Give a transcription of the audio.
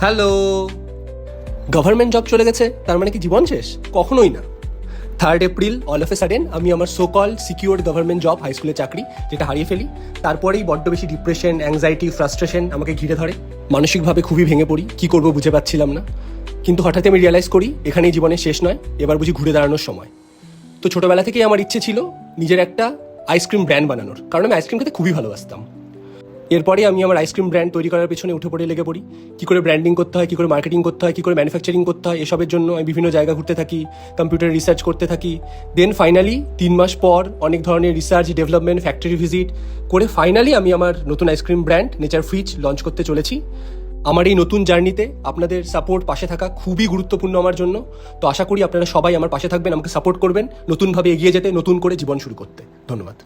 Hello. Government job চলে গেছে তার মানে কি জীবন শেষ? কখনোই না। 3rd April all of a sudden আমি আমার so called secured government job, high স্কুলের চাকরি, যেটা হারিয়ে ফেলি। তারপরেই বড্ড বেশি ডিপ্রেশন, অ্যাংজাইটি, ফ্রাস্ট্রেশন আমাকে ঘিরে ধরে। মানসিকভাবে খুবই ভেঙে পড়ি, কী করবো বুঝে পাচ্ছিলাম না। কিন্তু হঠাৎ আমি রিয়েলাইজ করি এখানেই জীবনের শেষ নয়, এবার বুঝি ঘুরে দাঁড়ানোর সময়। তো ছোটোবেলা থেকেই আমার ইচ্ছে ছিল নিজের একটা আইসক্রিম ব্র্যান্ড বানানোর, কারণ আমি আইসক্রিম খেতে খুবই ভালোবাসতাম। এরপরে আমি আমার আইসক্রিম ব্র্যান্ড তৈরি করার পেছনে উঠে পড়ে লেগে পড়ি। কী করে ব্র্যান্ডিং করতে হয়, কী করে মার্কেটিং করতে হয়, কী করে ম্যানুফ্যাকচারিং করতে হয়, এসবের জন্য আমি বিভিন্ন জায়গা ঘুরতে থাকি, কম্পিউটার রিসার্চ করতে থাকি। দেন ফাইনালি 3 মাস পর অনেক ধরনের রিসার্চ, ডেভেলপমেন্ট, ফ্যাক্টরি ভিজিট করে ফাইনালি আমি আমার নতুন ice cream brand nature fridge launch করতে চলেছি। আমার এই নতুন জার্নিতে আপনাদের সাপোর্ট, পাশে থাকা খুবই গুরুত্বপূর্ণ আমার জন্য। তো আশা করি আপনারা সবাই আমার পাশে থাকবেন, আমাকে সাপোর্ট করবেন নতুনভাবে এগিয়ে যেতে, নতুন করে জীবন শুরু করতে। ধন্যবাদ।